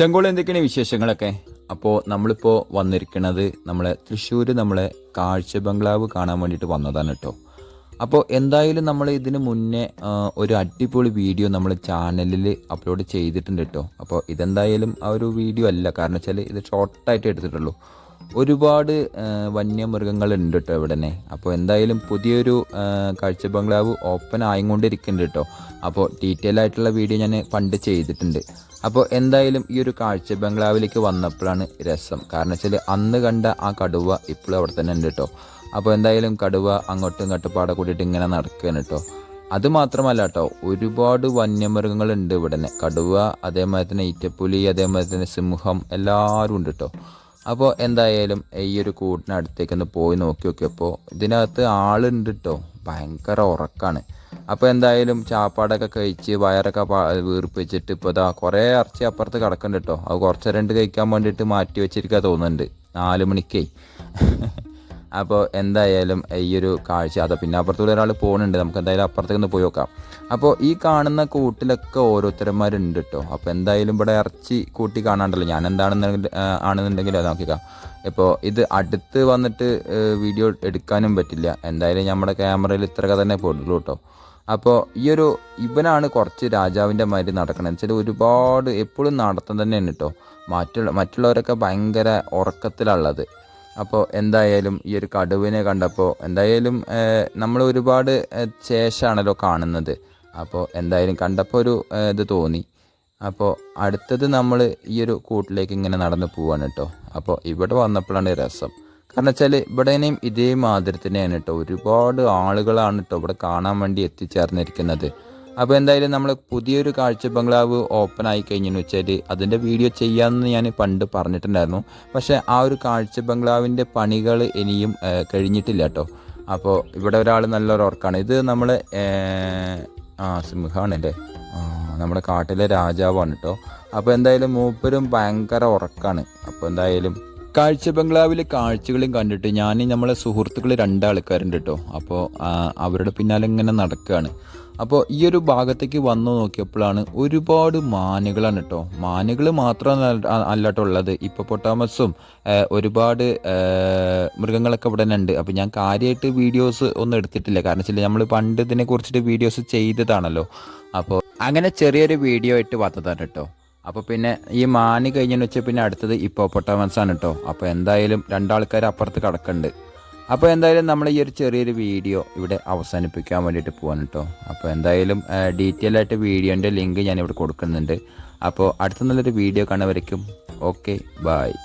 ചങ്കോൾ എന്തൊക്കെയാണ് വിശേഷങ്ങളൊക്കെ? അപ്പോൾ നമ്മളിപ്പോൾ വന്നിരിക്കുന്നത് നമ്മളെ തൃശ്ശൂർ നമ്മളെ കാഴ്ച ബംഗ്ലാവ് കാണാൻ വേണ്ടിയിട്ട് വന്നതാണ് കേട്ടോ. അപ്പോൾ എന്തായാലും നമ്മൾ ഇതിന് മുന്നേ ഒരു അടിപൊളി വീഡിയോ നമ്മൾ ചാനലിൽ അപ്ലോഡ് ചെയ്തിട്ടുണ്ട് കേട്ടോ. അപ്പോൾ ഇതെന്തായാലും ആ ഒരു വീഡിയോ അല്ല, കാരണം വെച്ചാൽ ഇത് ഷോർട്ടായിട്ട് എടുത്തിട്ടുള്ളൂ. ഒരുപാട് വന്യമൃഗങ്ങളുണ്ട് കേട്ടോ ഇവിടെ തന്നെ. അപ്പോൾ എന്തായാലും പുതിയൊരു കാഴ്ച ബംഗ്ലാവ് ഓപ്പൺ ആയിക്കൊണ്ടിരിക്കുന്നുണ്ട് കേട്ടോ. അപ്പോൾ ഡീറ്റെയിൽ ആയിട്ടുള്ള വീഡിയോ ഞാൻ പണ്ട് ചെയ്തിട്ടുണ്ട്. അപ്പോൾ എന്തായാലും ഈ ഒരു കാഴ്ച ബംഗ്ലാവിലേക്ക് വന്നപ്പോഴാണ് രസം. കാരണം വെച്ചാൽ അന്ന് കണ്ട ആ കടുവ ഇപ്പോഴും അവിടെ തന്നെ ഉണ്ട് കേട്ടോ. അപ്പോൾ എന്തായാലും കടുവ അങ്ങോട്ടും ഇങ്ങോട്ടും പാടെ കൂട്ടിയിട്ട് ഇങ്ങനെ നടക്കുകയാണ് കേട്ടോ. അത് മാത്രമല്ല കേട്ടോ, ഒരുപാട് വന്യമൃഗങ്ങളുണ്ട് ഇവിടെ തന്നെ. കടുവ, അതേമാതിരി തന്നെ ഈറ്റപ്പുലി, അതേമാതിരി തന്നെ സിംഹം, എല്ലാവരും ഉണ്ട് കേട്ടോ. അപ്പോൾ എന്തായാലും ഈ ഒരു കൂട്ടിനടുത്തേക്കൊന്ന് പോയി നോക്കിയപ്പോൾ ഇതിനകത്ത് ആളുണ്ട് കേട്ടോ. ഭയങ്കര ഉറക്കാണ്. അപ്പോൾ എന്തായാലും ചാപ്പാടൊക്കെ കഴിച്ച് വയറൊക്കെ വീർപ്പിച്ചിട്ട് ഇപ്പോൾ ഇതാ കുറേ ഇറച്ചി അപ്പുറത്ത് കിടക്കുന്നുണ്ട് കേട്ടോ. അത് കുറച്ച് രണ്ട് കഴിക്കാൻ വേണ്ടിയിട്ട് മാറ്റി വെച്ചിരിക്കാൻ തോന്നുന്നുണ്ട് 4 മണിക്കേ. അപ്പോൾ എന്തായാലും ഈ ഒരു കാഴ്ച അതാ, പിന്നെ അപ്പുറത്തൂടെ ഒരാൾ പോകുന്നുണ്ട്. നമുക്ക് എന്തായാലും അപ്പുറത്തേക്ക് ഒന്ന് പോയി നോക്കാം. അപ്പോൾ ഈ കാണുന്ന കൂട്ടിലൊക്കെ ഓരോരുത്തരന്മാരുണ്ട് കേട്ടോ. അപ്പോൾ എന്തായാലും ഇവിടെ ഇറച്ചി കൂട്ടി കാണാണ്ടല്ലോ, ഞാൻ ആണെന്നുണ്ടെങ്കിൽ അത് നോക്കിക്കാം. ഇപ്പോൾ ഇത് അടുത്ത് വന്നിട്ട് വീഡിയോ എടുക്കാനും പറ്റില്ല. എന്തായാലും നമ്മുടെ ക്യാമറയിൽ ഇത്രയൊക്കെ തന്നെ പോയിട്ടുള്ളൂ കേട്ടോ. അപ്പോൾ ഇവനാണ് കുറച്ച് രാജാവിൻ്റെ മാതിരി നടക്കണം വെച്ചാൽ ഒരുപാട് എപ്പോഴും നടത്തം തന്നെയാണ് കേട്ടോ. മറ്റുള്ളവരൊക്കെ ഭയങ്കര ഉറക്കത്തിലുള്ളത്. അപ്പോൾ എന്തായാലും ഈ ഒരു കടുവിനെ കണ്ടപ്പോൾ എന്തായാലും നമ്മൾ ഒരുപാട് ശേഷമാണല്ലോ കാണുന്നത്. അപ്പോൾ എന്തായാലും കണ്ടപ്പോൾ ഒരു ഇത് തോന്നി. അപ്പോൾ അടുത്തത് നമ്മൾ ഈ ഒരു കൂട്ടിലേക്ക് ഇങ്ങനെ നടന്ന് പോവാണ് കേട്ടോ. അപ്പോൾ ഇവിടെ വന്നപ്പോഴാണ് രസം. കാരണം വെച്ചാൽ ഇവിടെയും ഇതേ മാതിരി തന്നെയാണ് കേട്ടോ. ഒരുപാട് ആളുകളാണ് കേട്ടോ ഇവിടെ കാണാൻ വേണ്ടി എത്തിച്ചേർന്നിരിക്കുന്നത്. അപ്പോൾ എന്തായാലും നമ്മൾ പുതിയൊരു കാഴ്ച ബംഗ്ലാവ് ഓപ്പൺ ആയി കഴിഞ്ഞെന്ന് വെച്ചാൽ അതിൻ്റെ വീഡിയോ ചെയ്യാമെന്ന് ഞാൻ പണ്ട് പറഞ്ഞിട്ടുണ്ടായിരുന്നു. പക്ഷേ ആ ഒരു കാഴ്ച ബംഗ്ലാവിൻ്റെ പണികൾ ഇനിയും കഴിഞ്ഞിട്ടില്ല കേട്ടോ. അപ്പോൾ ഇവിടെ ഒരാൾ നല്ലൊരു ഉറക്കാണ്. ഇത് നമ്മൾ സിംഹമാണല്ലേ, നമ്മുടെ കാട്ടിലെ രാജാവാണ് കേട്ടോ. അപ്പോൾ എന്തായാലും മൂപ്പരും ഭയങ്കര ഉറക്കാണ്. അപ്പോൾ എന്തായാലും കാഴ്ച ബംഗ്ലാവിൽ കാഴ്ചകളും കണ്ടിട്ട് നമ്മളെ സുഹൃത്തുക്കൾ 2 ആൾക്കാരുണ്ട് കേട്ടോ. അപ്പോൾ അവരുടെ പിന്നാലെ ഇങ്ങനെ നടക്കുകയാണ്. അപ്പോൾ ഈ ഒരു ഭാഗത്തേക്ക് വന്നു നോക്കിയപ്പോഴാണ് ഒരുപാട് മാനുകളാണ് കേട്ടോ. മാനുകൾ മാത്രമല്ല അല്ലാട്ടോ ഉള്ളത്, ഹിപ്പോപ്പൊട്ടാമസും ഒരുപാട് മൃഗങ്ങളൊക്കെ ഇവിടെ തന്നെ ഉണ്ട്. അപ്പോൾ ഞാൻ കാര്യമായിട്ട് വീഡിയോസ് ഒന്നും എടുത്തിട്ടില്ല, കാരണം വെച്ചാൽ നമ്മൾ പണ്ട് ഇതിനെ കുറിച്ചിട്ട് വീഡിയോസ് ചെയ്തതാണല്ലോ. അപ്പോൾ അങ്ങനെ ചെറിയൊരു വീഡിയോ ആയിട്ട് വന്നതാണ് കേട്ടോ. അപ്പോൾ പിന്നെ ഈ മാന് കഴിഞ്ഞെന്ന് വെച്ചാൽ പിന്നെ അടുത്തത് ഹിപ്പോപ്പൊട്ടാമസ് ആണ് കേട്ടോ. അപ്പോൾ എന്തായാലും 2 ആൾക്കാർ അപ്പുറത്ത് കിടക്കുന്നുണ്ട്. അപ്പോൾ എന്തായാലും നമ്മൾ ഈ ഒരു ചെറിയൊരു വീഡിയോ ഇവിടെ അവസാനിപ്പിക്കാൻ വേണ്ടിയിട്ട് പോകാൻ കേട്ടോ. അപ്പോൾ എന്തായാലും ഡീറ്റെയിൽ ആയിട്ട് വീഡിയോൻ്റെ ലിങ്ക് ഞാനിവിടെ കൊടുക്കുന്നുണ്ട്. അപ്പോൾ അടുത്ത നല്ലൊരു വീഡിയോ കാണുന്നവരേക്കും ഓക്കെ, ബായ്.